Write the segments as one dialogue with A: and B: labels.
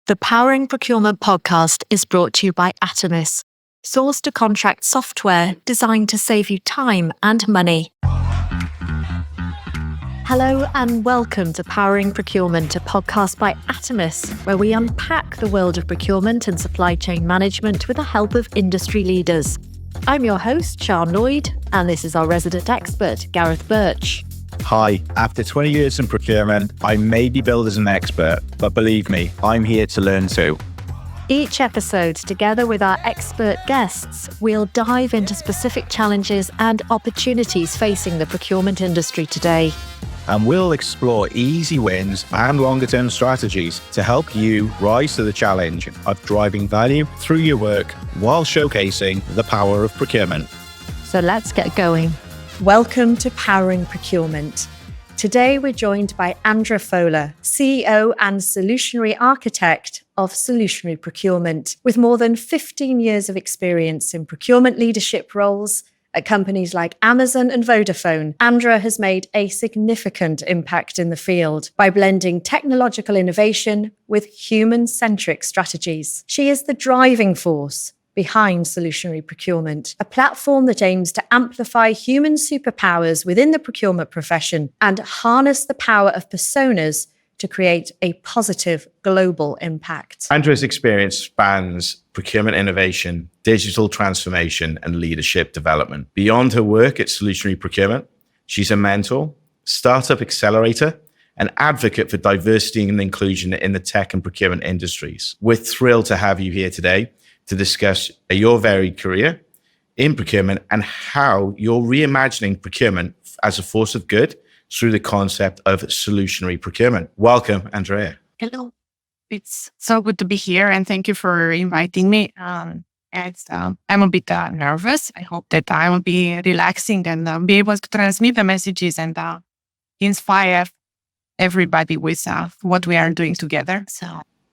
A: The Powering Procurement podcast is brought to you by Atomis, source to contract software designed to save you time and money. Hello and welcome to Powering Procurement, a podcast by Atomis, where we unpack the world of procurement and supply chain management with the help of industry leaders. I'm your host, Lloyd, and this is our resident expert, Gareth Burch.
B: Hi, after 20 years in procurement, I may be billed as an expert, but believe me, I'm here to learn too.
A: Each episode, together with our expert guests, we'll dive into specific challenges and opportunities facing the procurement industry today.
B: And we'll explore easy wins and longer-term strategies to help you rise to the challenge of driving value through your work while showcasing the power of procurement.
A: So let's get going. Welcome to Powering Procurement. Today we're joined by Andra Fola, CEO and Solutionary Architect of Solutionary Procurement. With more than 15 years of experience in procurement leadership roles at companies like Amazon and Vodafone, Andra has made a significant impact in the field by blending technological innovation with human-centric strategies. She is the driving force behind Solutionary Procurement, a platform that aims to amplify human superpowers within the procurement profession and harness the power of personas to create a positive global impact.
B: Andra's experience spans procurement innovation, digital transformation, and leadership development. Beyond her work at Solutionary Procurement, she's a mentor, startup accelerator, an advocate for diversity and inclusion in the tech and procurement industries. We're thrilled to have you here today to discuss your varied career in procurement and how you're reimagining procurement as a force of good through the concept of solutionary procurement. Welcome, Andrea.
C: Hello. It's so good to be here, and thank you for inviting me. I'm a bit nervous. I hope that I will be relaxing and be able to transmit the messages and inspire everybody with what we are doing together.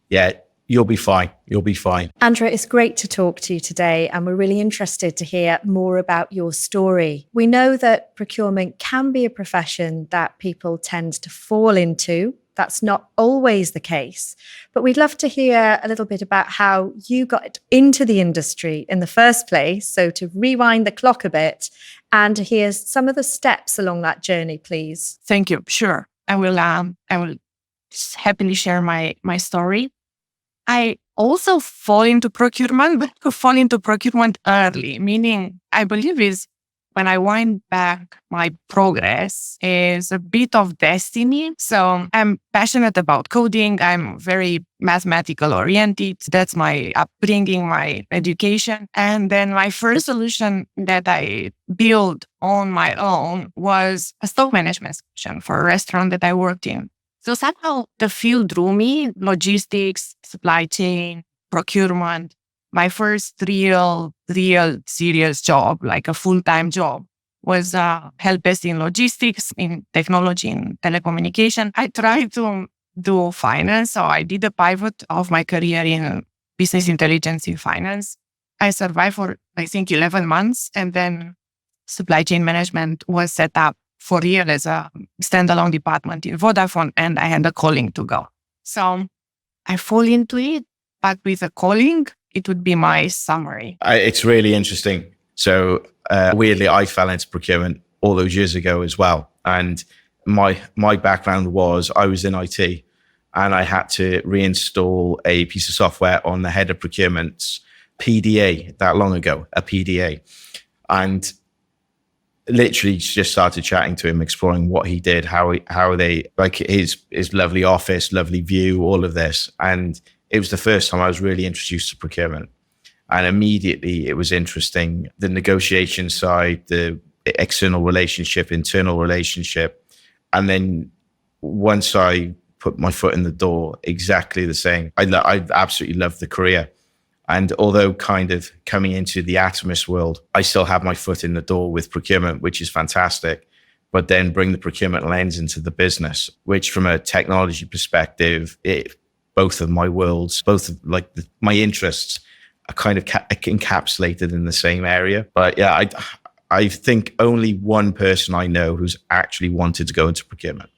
B: Yeah. You'll be fine. You'll be fine.
A: Andra, it's great to talk to you today, and we're really interested to hear more about your story. We know that procurement can be a profession that people tend to fall into. That's not always the case, but we'd love to hear a little bit about how you got into the industry in the first place. So to rewind the clock a bit and to hear some of the steps along that journey, please.
C: Thank you. Sure. I will happily share my story. I also fall into procurement, but to fall into procurement early, meaning I believe is when I wind back my progress is a bit of destiny. So I'm passionate about coding. I'm very mathematical oriented. That's my upbringing, my education. And then my first solution that I built on my own was a stock management solution for a restaurant that I worked in. So somehow the field drew me, logistics, supply chain, procurement. My first real serious job, like a full-time job, was help desk in logistics, in technology, in telecommunication. I tried to do finance, so I did a pivot of my career in business intelligence in finance. I survived for, I think, 11 months, and then supply chain management was set up for a year as a standalone department in Vodafone, and I had a calling to go. So I fall into it, but with a calling, it would be my summary.
B: It's really interesting. So weirdly, I fell into procurement all those years ago as well. And my background was I was in IT, and I had to reinstall a piece of software on the head of procurement's PDA that long ago, a PDA. And literally just started chatting to him, exploring what he did, how they, like his lovely office, lovely view, all of this. And it was the first time I was really introduced to procurement. And immediately it was interesting, the negotiation side, the external relationship, internal relationship. And then once I put my foot in the door, exactly the same. I absolutely loved the career. And although kind of coming into the Atomis world, I still have my foot in the door with procurement, which is fantastic. But then bring the procurement lens into the business, which from a technology perspective, both of my worlds, my interests are kind of encapsulated in the same area. But yeah, I think only one person I know who's actually wanted to go into procurement.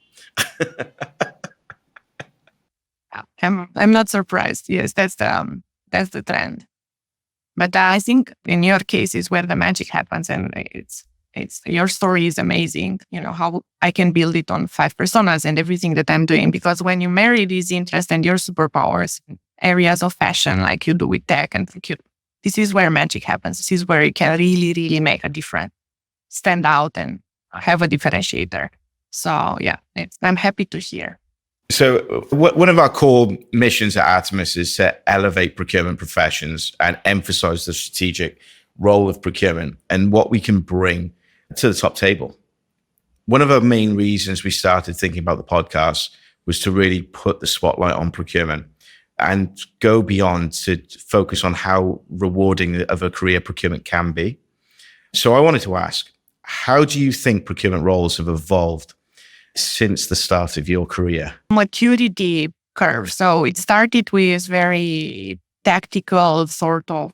C: I'm not surprised. Yes, that's the trend. But I think in your case is where the magic happens, and it's your story is amazing. How I can build it on 5 personas and everything that I'm doing, because when you marry these interests and your superpowers in areas of fashion, like you do with tech and procurement, this is where magic happens. This is where you can really, really make a difference, stand out, and have a differentiator. So yeah, I'm happy to hear.
B: So one of our core missions at Atomus is to elevate procurement professions and emphasize the strategic role of procurement and what we can bring to the top table. One of our main reasons we started thinking about the podcast was to really put the spotlight on procurement and go beyond to focus on how rewarding of a career procurement can be. So I wanted to ask, how do you think procurement roles have evolved since the start of your career?
C: Maturity curve. So it started with very tactical sort of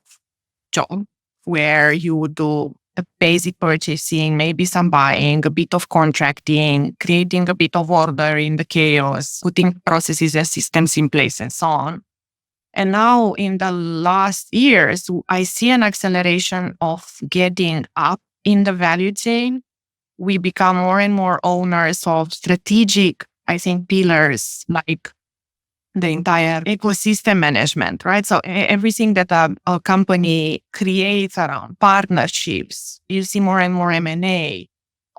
C: job where you would do a basic purchasing, maybe some buying, a bit of contracting, creating a bit of order in the chaos, putting processes and systems in place and so on. And now in the last years, I see an acceleration of getting up in the value chain. We become more and more owners of strategic, I think, pillars like the entire ecosystem management, right? So everything that a company creates around partnerships, you see more and more M&A.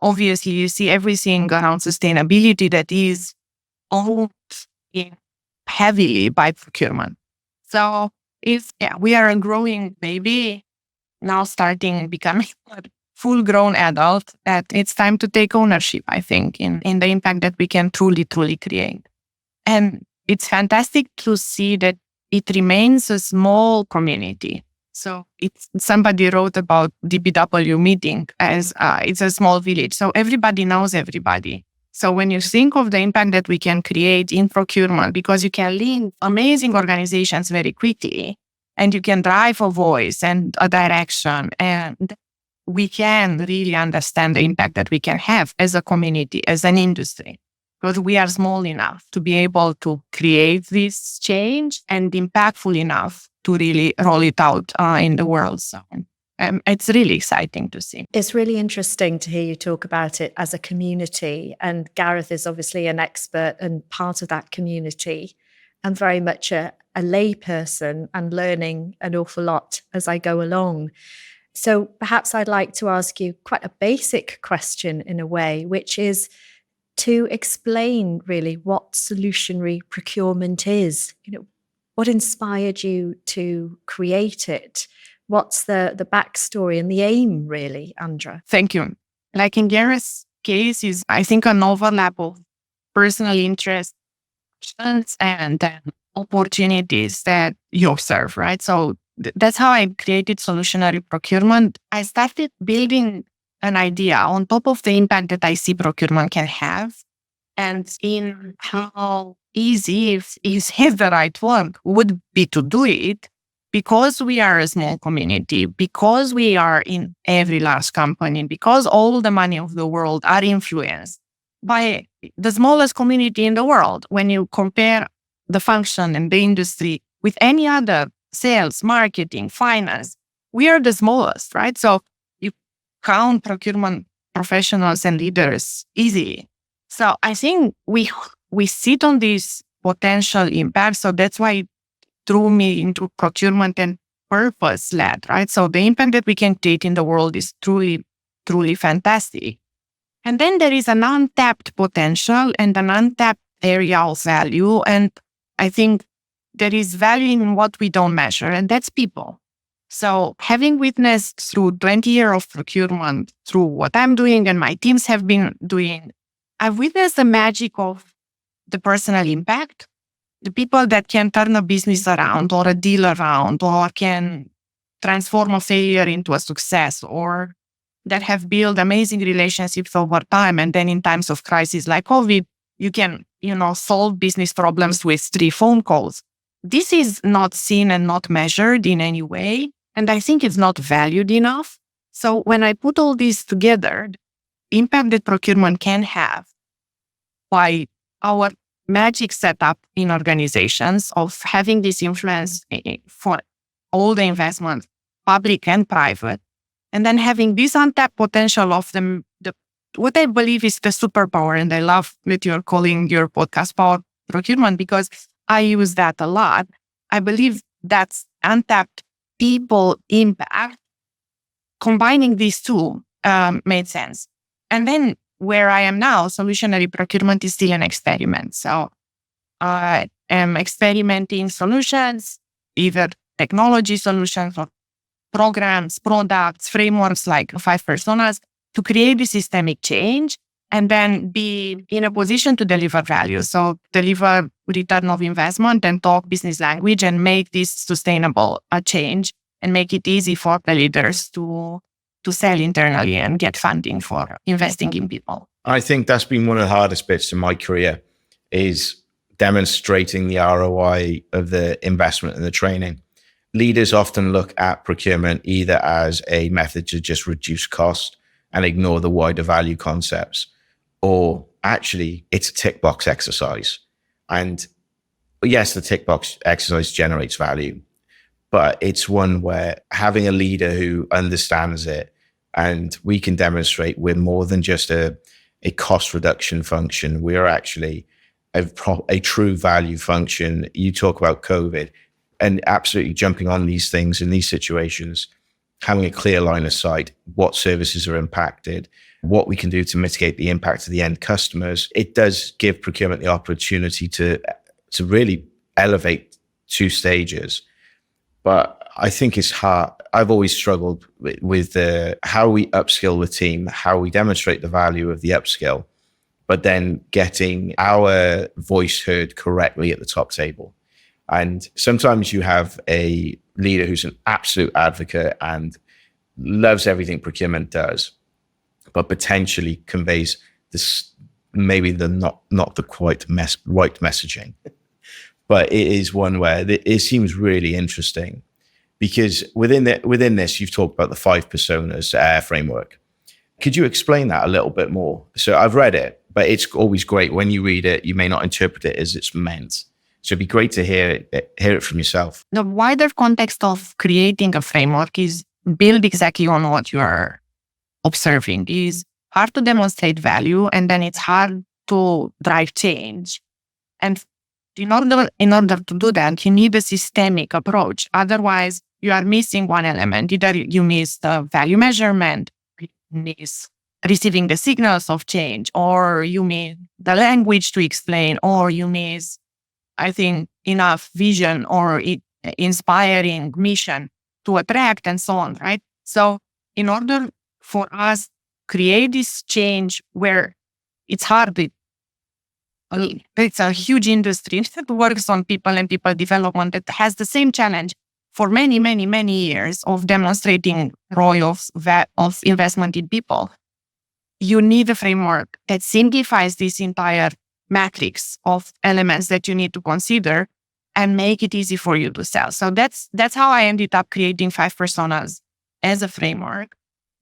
C: Obviously, you see everything around sustainability that is owned heavily by procurement. So we are a growing baby now, starting becoming full-grown adult, that it's time to take ownership, I think, in the impact that we can truly, truly create. And it's fantastic to see that it remains a small community. So somebody wrote about DBW meeting as it's a small village. So everybody knows everybody. So when you think of the impact that we can create in procurement, because you can lead amazing organizations very quickly, and you can drive a voice and a direction, and we can really understand the impact that we can have as a community, as an industry, because we are small enough to be able to create this change and impactful enough to really roll it out in the world. So it's really exciting to see.
A: It's really interesting to hear you talk about it as a community. And Gareth is obviously an expert and part of that community, and very much a layperson and learning an awful lot as I go along. So perhaps I'd like to ask you quite a basic question in a way, which is to explain really what solutionary procurement is. What inspired you to create it? What's the backstory and the aim, really, Andra?
C: Thank you. Like in Gareth's case, is I think an overlap of personal interests and opportunities that you observe, right? So that's how I created Solutionary Procurement. I started building an idea on top of the impact that I see procurement can have, and in how easy, if is the right word, would be to do it, because we are a small community, because we are in every large company, because all the money of the world are influenced by the smallest community in the world. When you compare the function and the industry with any other sales, marketing, finance, we are the smallest, right? So you count procurement professionals and leaders easily. So I think we sit on this potential impact. So that's why it drew me into procurement and purpose-led, right? So the impact that we can create in the world is truly, truly fantastic. And then there is an untapped potential and an untapped area of value. And I think there is value in what we don't measure, and that's people. So having witnessed through 20 years of procurement, through what I'm doing and my teams have been doing, I've witnessed the magic of the personal impact, the people that can turn a business around or a deal around, or can transform a failure into a success, or that have built amazing relationships over time. And then in times of crisis like COVID, you can, solve business problems with 3 phone calls. This is not seen and not measured in any way. And I think it's not valued enough. So when I put all this together, the impact that procurement can have by our magic setup in organizations of having this influence for all the investments, public and private, and then having this untapped potential of the what I believe is the superpower. And I love that you're calling your podcast Power Procurement, because I use that a lot. I believe that's untapped people impact. Combining these two made sense. And then where I am now, solutionary procurement is still an experiment. So I am experimenting solutions, either technology solutions or programs, products, frameworks like 5 personas to create the systemic change and then be in a position to deliver value. So deliver return of investment and talk business language and make this sustainable change and make it easy for the leaders to sell internally and get funding for investing in people.
B: I think that's been one of the hardest bits in my career, is demonstrating the ROI of the investment and the training. Leaders often look at procurement either as a method to just reduce cost and ignore the wider value concepts, or actually it's a tick box exercise. And yes, the tick box exercise generates value, but it's one where having a leader who understands it, and we can demonstrate we're more than just a cost reduction function. We are actually a true value function. You talk about COVID and absolutely jumping on these things in these situations, having a clear line of sight, what services are impacted, what we can do to mitigate the impact of the end customers. It does give procurement the opportunity to really elevate 2 stages. But I think it's hard. I've always struggled with how we upskill the team, how we demonstrate the value of the upskill, but then getting our voice heard correctly at the top table. And sometimes you have a leader who's an absolute advocate and loves everything procurement does, but potentially conveys this, maybe the not the quite right messaging. But it is one where it seems really interesting, because within this, you've talked about the 5 personas framework. Could you explain that a little bit more? So I've read it, but it's always great when you read it, you may not interpret it as it's meant. So it'd be great to hear it from yourself.
C: The wider context of creating a framework is built exactly on what you are observing. It is hard to demonstrate value, and then it's hard to drive change. And in order to do that, you need a systemic approach. Otherwise, you are missing one element. Either you miss the value measurement, you miss receiving the signals of change, or you miss the language to explain, or you miss, I think, enough vision or inspiring mission to attract and so on, right? So in order for us create this change where it's hard, it's a huge industry that works on people and people development that has the same challenge for many, many, many years of demonstrating ROI of investment in people. You need a framework that simplifies this entire matrix of elements that you need to consider and make it easy for you to sell. So that's how I ended up creating 5 personas as a framework,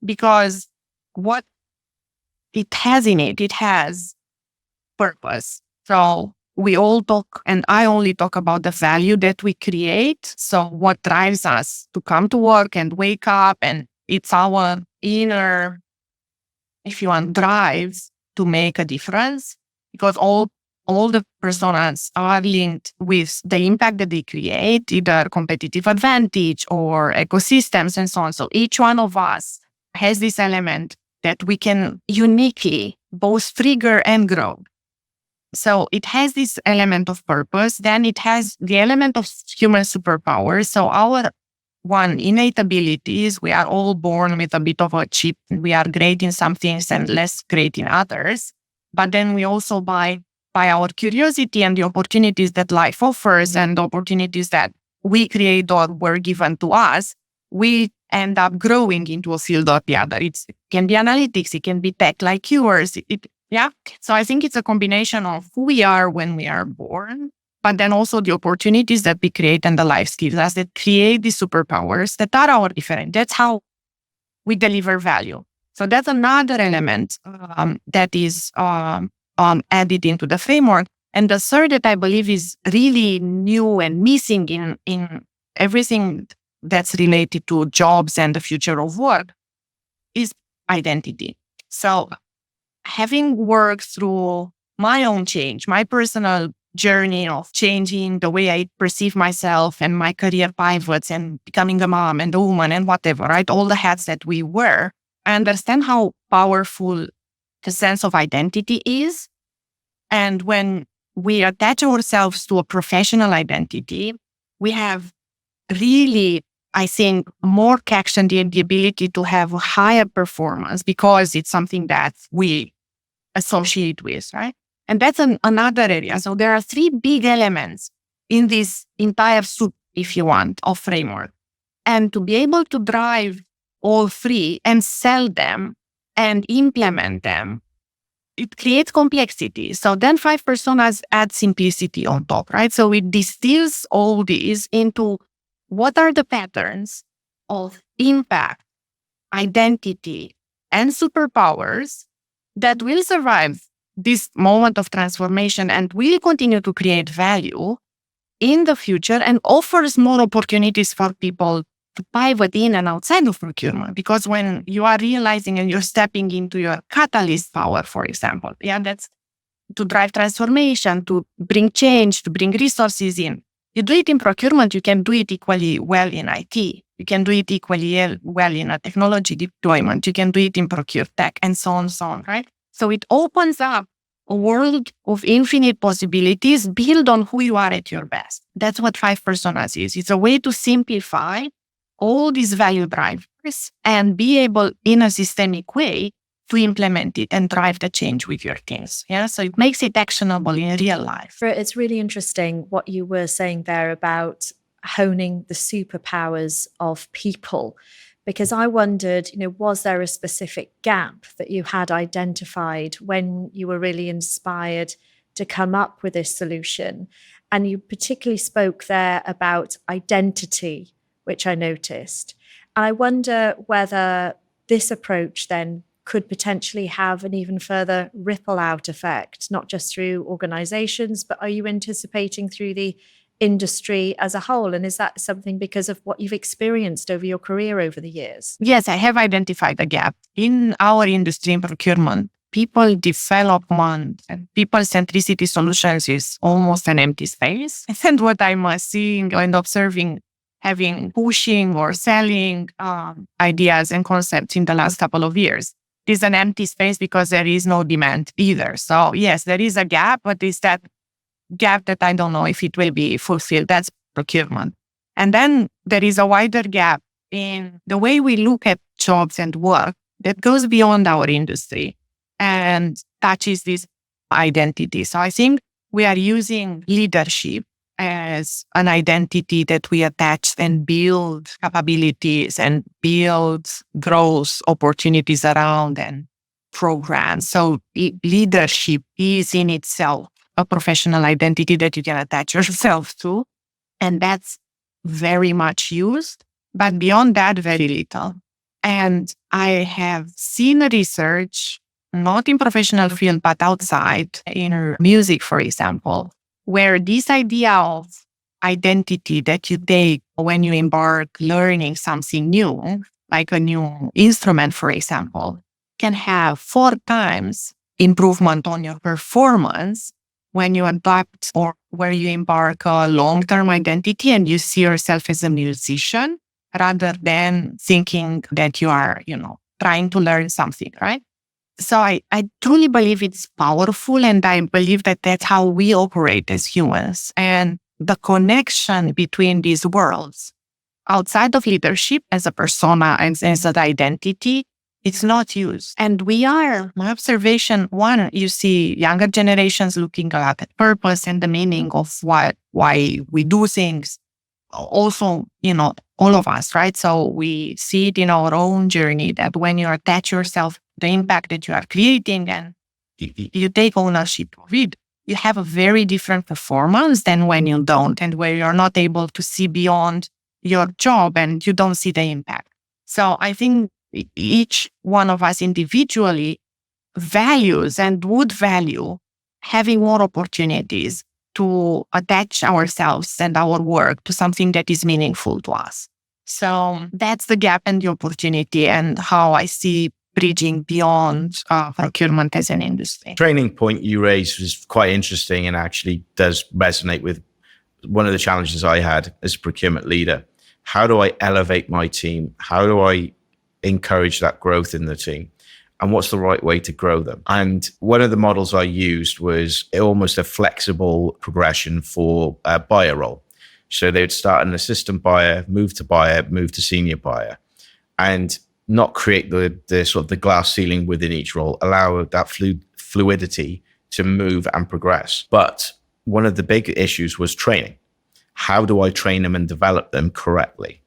C: because what it has in it has purpose. So we all talk, and I only talk about the value that we create. So what drives us to come to work and wake up, and it's our inner, if you want, drives to make a difference, because all the personas are linked with the impact that they create, either competitive advantage or ecosystems and so on. So each one of us has this element that we can uniquely both trigger and grow. So it has this element of purpose. Then it has the element of human superpowers. So our innate abilities, we are all born with a bit of a chip. We are great in some things and less great in others. But then we also, by our curiosity and the opportunities that life offers and the opportunities that we create or were given to us, we end up growing into a field or the other. It can be analytics, it can be tech like yours. So I think it's a combination of who we are when we are born, but then also the opportunities that we create and the life skills us that create the superpowers that are our different. That's how we deliver value. So that's another element that is added into the framework. And the third that I believe is really new and missing in everything that's related to jobs and the future of work is identity. So having worked through my own change, my personal journey of changing the way I perceive myself and my career pivots and becoming a mom and a woman and whatever, right? All the hats that we wear, I understand how powerful the sense of identity is. And when we attach ourselves to a professional identity, we have really, I think, more catch and the ability to have a higher performance because it's something that we associate with, right? And that's another area. So there are three big elements in this entire soup, if you want, of framework. And to be able to drive all three and sell them and implement them, it creates complexity. So then 5 personas add simplicity on top, right? So it distills all these into what are the patterns of impact, identity, and superpowers that will survive this moment of transformation and will continue to create value in the future and offers more opportunities for people to pivot in and outside of procurement. Because when you are realizing and you're stepping into your catalyst power, for example, that's to drive transformation, to bring change, to bring resources in. You do it in procurement, you can do it equally well in IT. You can do it equally well in a technology deployment. You can do it in procure tech and so on, right? So it opens up a world of infinite possibilities built on who you are at your best. That's what 5 personas is. It's a way to simplify all these value drivers and be able in a systemic way to implement it and drive the change with your teams. So it makes it actionable in real life.
A: It's really interesting what you were saying there about honing the superpowers of people, because I wondered, was there a specific gap that you had identified when you were really inspired to come up with this solution? And you particularly spoke there about identity, which I noticed. And I wonder whether this approach then could potentially have an even further ripple out effect, not just through organizations, but are you anticipating through the industry as a whole? And is that something because of what you've experienced over your career over the years?
C: Yes, I have identified a gap. In our industry in procurement, people development and people centricity solutions is almost an empty space. And what I'm seeing and observing, having pushing or selling ideas and concepts in the last couple of years, is an empty space because there is no demand either. So yes, there is a gap, but it's that gap that I don't know if it will be fulfilled. That's procurement. And then there is a wider gap in the way we look at jobs and work that goes beyond our industry and touches this identity. So I think we are using leadership as an identity that we attach and build capabilities and build growth opportunities around and programs. So leadership is in itself a professional identity that you can attach yourself to. And that's very much used, but beyond that, very little. And I have seen research, not in professional field, but outside, in music, for example, where this idea of identity that you take when you embark learning something new, like a new instrument, for example, can have 4 times improvement on your performance when you adopt or where you embark a long-term identity and you see yourself as a musician rather than thinking that you are, trying to learn something, right? So I truly believe it's powerful, and I believe that that's how we operate as humans. And the connection between these worlds, outside of leadership as a persona and as an identity, it's not used. And my observation, one, you see younger generations looking a lot at purpose and the meaning of why we do things. Also, all of us, right? So we see it in our own journey that when you attach yourself the impact that you are creating and you take ownership of it, you have a very different performance than when you don't, and where you're not able to see beyond your job and you don't see the impact. So I think each one of us individually values and would value having more opportunities to attach ourselves and our work to something that is meaningful to us. So that's the gap and the opportunity, and how I see bridging beyond procurement as an industry.
B: Training point you raised was quite interesting and actually does resonate with one of the challenges I had as a procurement leader. How do I elevate my team? How do I encourage that growth in the team? And what's the right way to grow them? And one of the models I used was almost a flexible progression for a buyer role. So they would start an assistant buyer, move to senior buyer, and not create the sort of the glass ceiling within each role, allow that fluidity to move and progress. But one of the big issues was training. How do I train them and develop them correctly?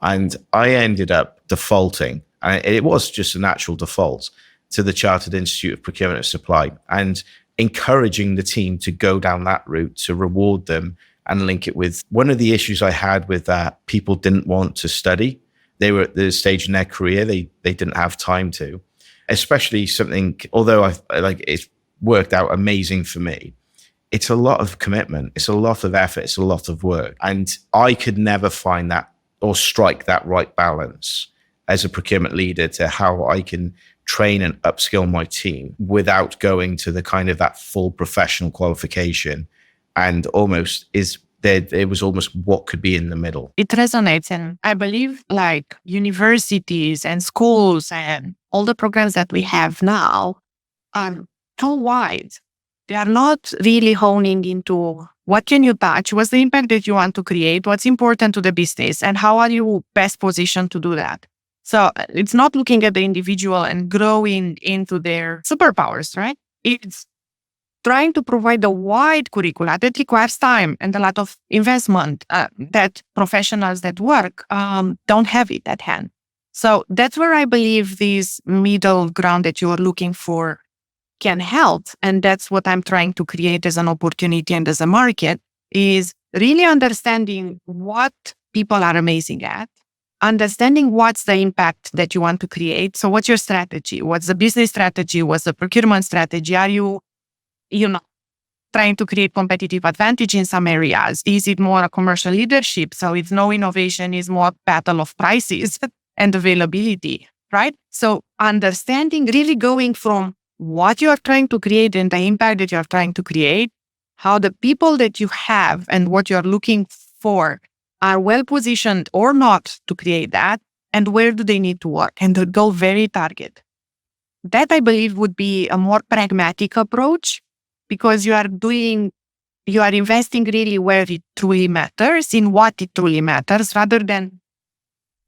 B: And I ended up defaulting, and it was just a natural default, to the Chartered Institute of Procurement and Supply, and encouraging the team to go down that route, to reward them and link it with one of the issues I had with that. People didn't want to study. They were at the stage in their career, they didn't have time to, especially something, although it's worked out amazing for me. It's a lot of commitment. It's a lot of effort. It's a lot of work. And I could never find that or strike that right balance as a procurement leader to how I can train and upskill my team without going to the kind of that full professional qualification. And it was almost what could be in the middle.
C: It resonates. And I believe like universities and schools and all the programs that we have now are so wide. They are not really honing into what can you touch, what's the impact that you want to create, what's important to the business, and how are you best positioned to do that. So it's not looking at the individual and growing into their superpowers, right? It's trying to provide a wide curricula that requires time and a lot of investment that professionals that work don't have it at hand. So that's where I believe this middle ground that you are looking for can help. And that's what I'm trying to create as an opportunity and as a market, is really understanding what people are amazing at, understanding what's the impact that you want to create. So what's your strategy? What's the business strategy? What's the procurement strategy? Are you trying to create competitive advantage in some areas? Is it more a commercial leadership? So it's no innovation, is more battle of prices and availability, right? So understanding, really going from what you are trying to create and the impact that you are trying to create, how the people that you have and what you are looking for are well positioned or not to create that, and where do they need to work, and to go very target. That I believe would be a more pragmatic approach, because you are investing really where it truly matters, in what it truly matters, rather than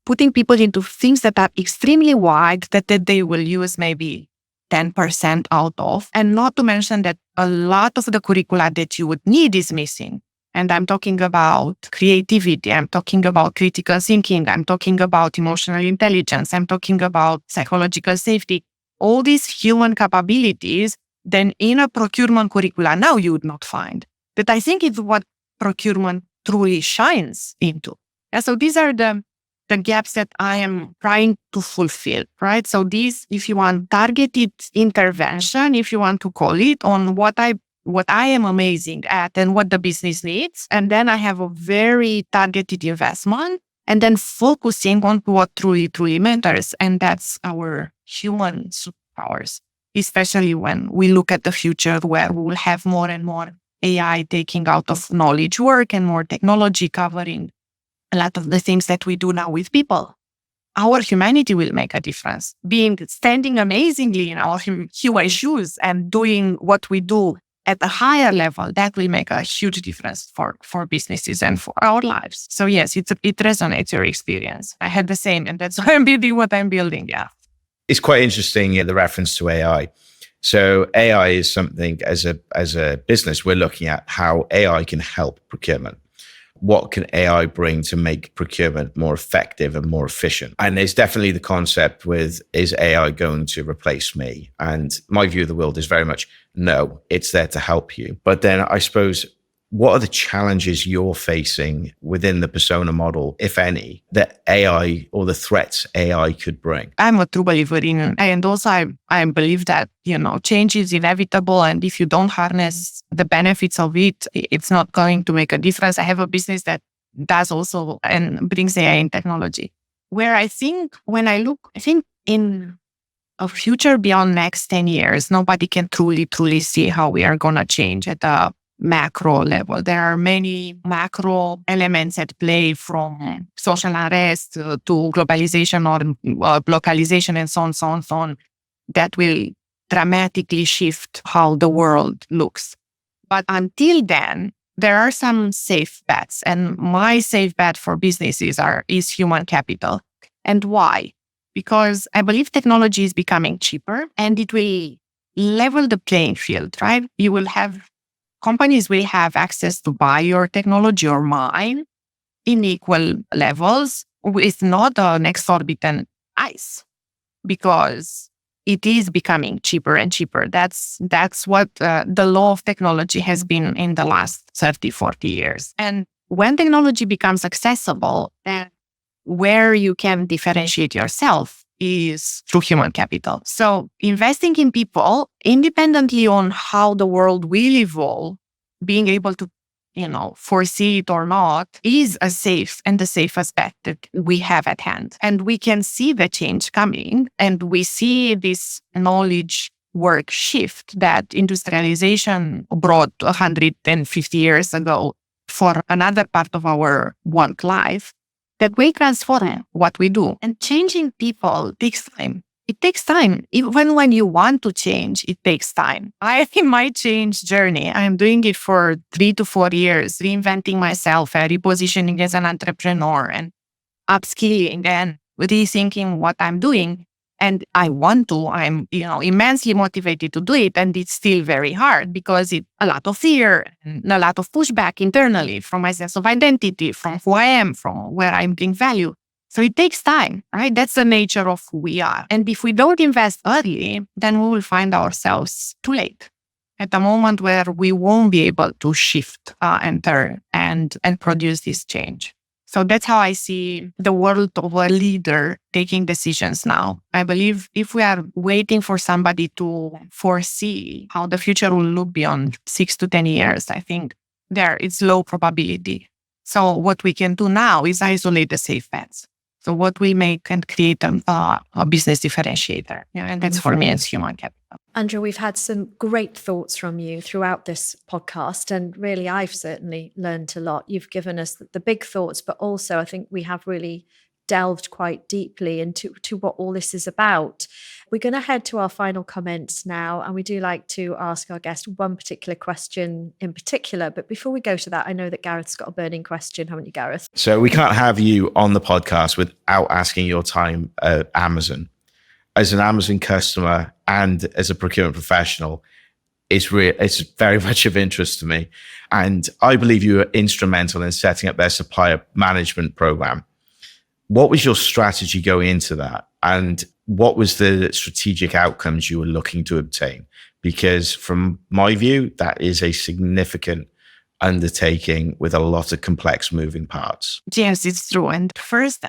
C: putting people into things that are extremely wide that they will use maybe 10% out of, and not to mention that a lot of the curricula that you would need is missing. And I'm talking about creativity, I'm talking about critical thinking, I'm talking about emotional intelligence, I'm talking about psychological safety, all these human capabilities, then in a procurement curricula now you would not find. That I think is what procurement truly shines into. Yeah, so these are the gaps that I am trying to fulfill, right? So these, if you want targeted intervention, if you want to call it, on what I am amazing at and what the business needs. And then I have a very targeted investment, and then focusing on what truly matters. And that's our human superpowers, especially when we look at the future where we will have more and more AI taking out of knowledge work and more technology covering a lot of the things that we do now with people. Our humanity will make a difference. Standing amazingly in our human shoes and doing what we do at a higher level, that will make a huge difference for businesses and for our lives. So yes, it resonates, your experience. I had the same, and that's why I'm building what I'm building, yeah.
B: It's quite interesting, the reference to AI. So AI is something, as a business, we're looking at how AI can help procurement. What can AI bring to make procurement more effective and more efficient? And there's definitely the concept with, is AI going to replace me? And my view of the world is very much, no, it's there to help you. But then I suppose what are the challenges you're facing within the persona model, if any, that AI or the threats AI could bring?
C: I'm a true believer in, and also I believe that, change is inevitable. And if you don't harness the benefits of it, it's not going to make a difference. I have a business that does also and brings AI in technology, where I think in a future beyond next 10 years, nobody can truly see how we are going to change at a macro level. There are many macro elements at play, from social unrest to globalization or localization and so on, that will dramatically shift how the world looks. But until then, there are some safe bets. And my safe bet for businesses is human capital. And why? Because I believe technology is becoming cheaper and it will level the playing field, right? Companies will have access to buy your technology or mine in equal levels with not an exorbitant price, because it is becoming cheaper and cheaper. That's what the law of technology has been in the last 30, 40 years. And when technology becomes accessible, then where you can differentiate yourself is through human capital. So investing in people, independently on how the world will evolve, being able to, foresee it or not, is a safe and the safest bet that we have at hand. And we can see the change coming, and we see this knowledge work shift that industrialization brought 150 years ago for another part of our work life, that we transform what we do. And changing people takes time. It takes time. Even when you want to change, it takes time. I think my change journey, I'm doing it for 3 to 4 years, reinventing myself and repositioning as an entrepreneur and upskilling and rethinking what I'm doing. And I'm immensely motivated to do it. And it's still very hard because it's a lot of fear and a lot of pushback internally from my sense of identity, from who I am, from where I bring value. So it takes time, right? That's the nature of who we are. And if we don't invest early, then we will find ourselves too late, at a moment where we won't be able to shift and turn and produce this change. So that's how I see the world of a leader taking decisions now. I believe if we are waiting for somebody to foresee how the future will look beyond 6 to 10 years, I think it's low probability. So what we can do now is isolate the safe bets. So what we make and create a business differentiator. And that's for me, it's human capital.
A: Andra, we've had some great thoughts from you throughout this podcast, and really I've certainly learned a lot. You've given us the big thoughts, but also I think we have really delved quite deeply into what all this is about. We're going to head to our final comments now, and we do like to ask our guest one particular question in particular. But before we go to that, I know that Gareth's got a burning question, haven't you, Gareth?
B: So we can't have you on the podcast without asking your time at Amazon. As an Amazon customer and as a procurement professional, it's very much of interest to me. And I believe you were instrumental in setting up their supplier management program. What was your strategy going into that? And what was the strategic outcomes you were looking to obtain? Because from my view, that is a significant undertaking with a lot of complex moving parts.
C: Yes, it's true. And first,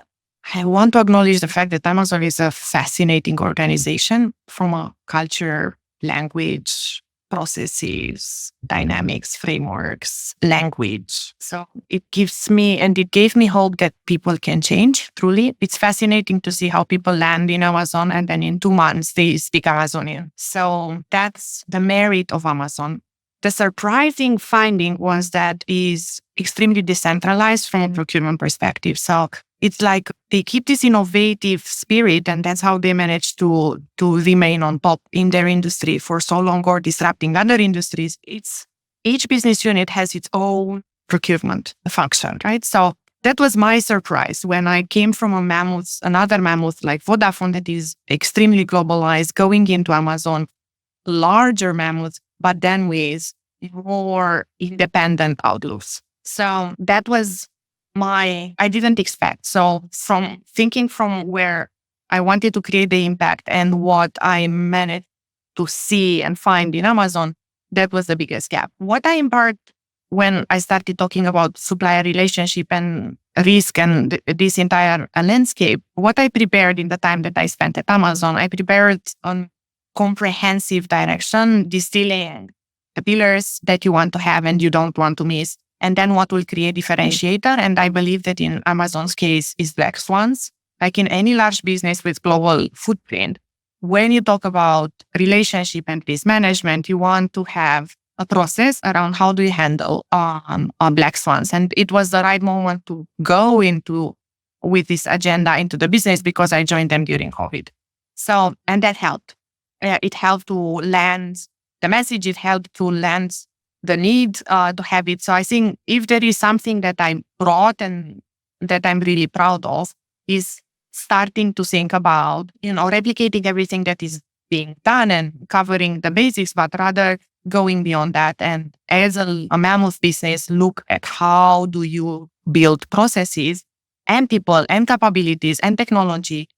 C: I want to acknowledge the fact that Amazon is a fascinating organization from a culture, language, processes, dynamics, frameworks, language. So it gave me hope that people can change, truly. It's fascinating to see how people land in Amazon and then in 2 months they speak Amazonian. So that's the merit of Amazon. The surprising finding was that it is extremely decentralized from a procurement perspective. So it's like they keep this innovative spirit, and that's how they manage to remain on top in their industry for so long, or disrupting other industries. Each business unit has its own procurement function, right? So that was my surprise when I came from another mammoth like Vodafone that is extremely globalized, going into Amazon, larger mammoths, but then with more independent outlooks. So that was I didn't expect. So from thinking from where I wanted to create the impact and what I managed to see and find in Amazon, that was the biggest gap. What I embarked when I started talking about supplier relationship and risk and this entire landscape, what I prepared in the time that I spent at Amazon, I prepared on comprehensive direction, distilling the pillars that you want to have and you don't want to miss, and then what will create differentiator. And I believe that in Amazon's case is black swans. Like in any large business with global footprint, when you talk about relationship and risk management, you want to have a process around how do you handle black swans. And it was the right moment to go into with this agenda into the business because I joined them during COVID. So, and that helped. It helped to land the message. It helped to land the need to have it. So I think if there is something that I brought and that I'm really proud of is starting to think about, replicating everything that is being done and covering the basics, but rather going beyond that. And as a mammoth business, look at how do you build processes and people and capabilities and technology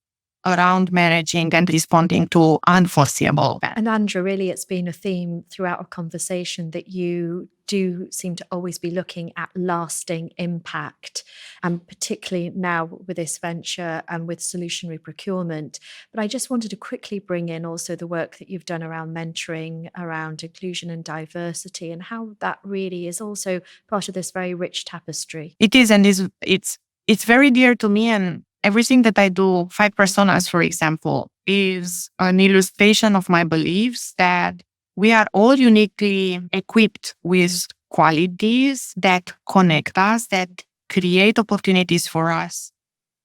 C: around managing and responding to unforeseeable events.
A: And Andra, really, it's been a theme throughout our conversation that you do seem to always be looking at lasting impact, and particularly now with this venture and with solutionary procurement. But I just wanted to quickly bring in also the work that you've done around mentoring, around inclusion and diversity, and how that really is also part of this very rich tapestry.
C: It is, and it's very dear to me. And everything that I do, 5 personas, for example, is an illustration of my beliefs that we are all uniquely equipped with qualities that connect us, that create opportunities for us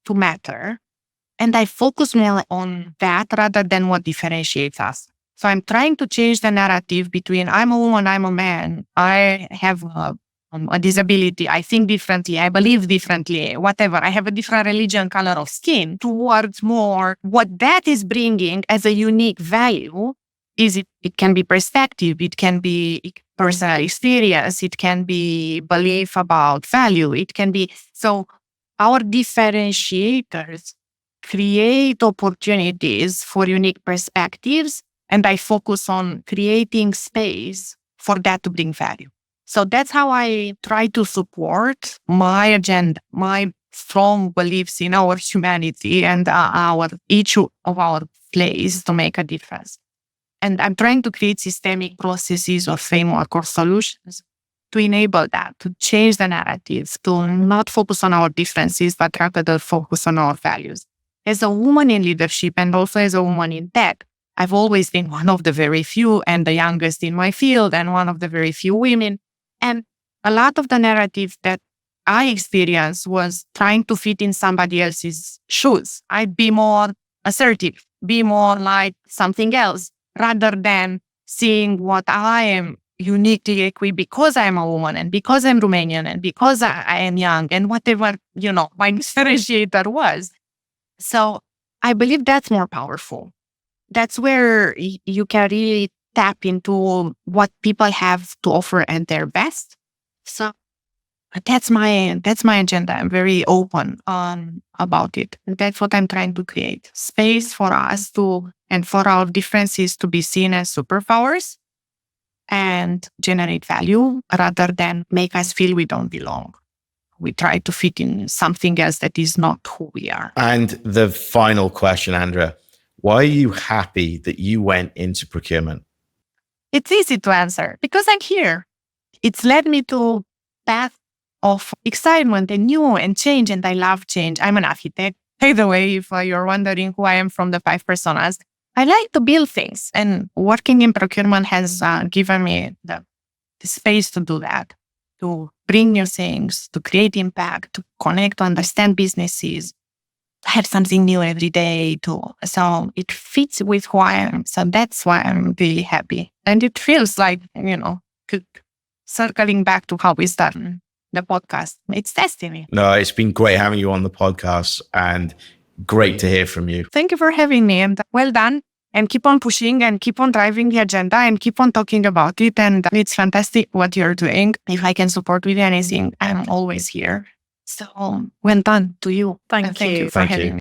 C: to matter. And I focus more on that rather than what differentiates us. So I'm trying to change the narrative between I'm a woman, I'm a man, I have a disability, I think differently, I believe differently, whatever, I have a different religion, color of skin, towards more what that is bringing as a unique value. It can be perspective, it can be personal experience, it can be belief about value, it can be, so our differentiators create opportunities for unique perspectives, and I focus on creating space for that to bring value. So that's how I try to support my agenda, my strong beliefs in our humanity and each of our place to make a difference. And I'm trying to create systemic processes or framework or solutions to enable that, to change the narratives, to not focus on our differences, but rather focus on our values. As a woman in leadership and also as a woman in tech, I've always been one of the very few and the youngest in my field and one of the very few women. And a lot of the narrative that I experienced was trying to fit in somebody else's shoes. I'd be more assertive, be more like something else, rather than seeing what I am uniquely equipped because I'm a woman and because I'm Romanian and because I am young and whatever, my differentiator was. So I believe that's more powerful. That's where you can really tap into what people have to offer at their best. So that's my agenda. I'm very open about it. And that's what I'm trying to create. Space for us and for our differences to be seen as superpowers and generate value rather than make us feel we don't belong. We try to fit in something else that is not who we are.
B: And the final question, Andra, why are you happy that you went into procurement?
C: It's easy to answer because I'm here. It's led me to path of excitement and new and change, and I love change. I'm an architect. By the way, if you're wondering who I am from the 5 personas, I like to build things, and working in procurement has given me the space to do that, to bring new things, to create impact, to connect, to understand businesses, have something new every day too. So it fits with who I am. So that's why I'm really happy. And it feels like, circling back to how we started the podcast. It's destiny.
B: No, it's been great having you on the podcast and great to hear from you.
C: Thank you for having me, and well done. And keep on pushing and keep on driving the agenda and keep on talking about it. And it's fantastic what you're doing. If I can support with anything, I'm always here. So well done to you.
A: Thank you
C: for having me.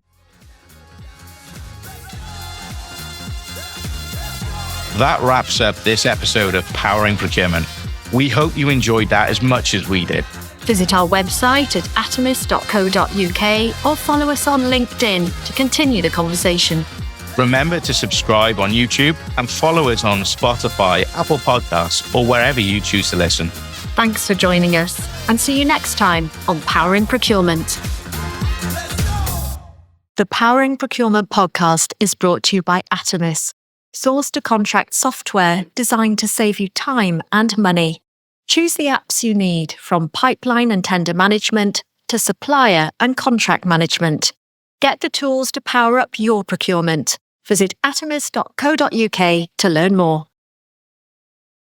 B: That wraps up this episode of Powering Procurement. We hope you enjoyed that as much as we did.
A: Visit our website at atomis.co.uk or follow us on LinkedIn to continue the conversation.
B: Remember to subscribe on YouTube and follow us on Spotify, Apple Podcasts, or wherever you choose to listen.
A: Thanks for joining us, and see you next time on Powering Procurement. The Powering Procurement podcast is brought to you by Atomis, source to contract software designed to save you time and money. Choose the apps you need, from pipeline and tender management to supplier and contract management. Get the tools to power up your procurement. Visit atomis.co.uk to learn more.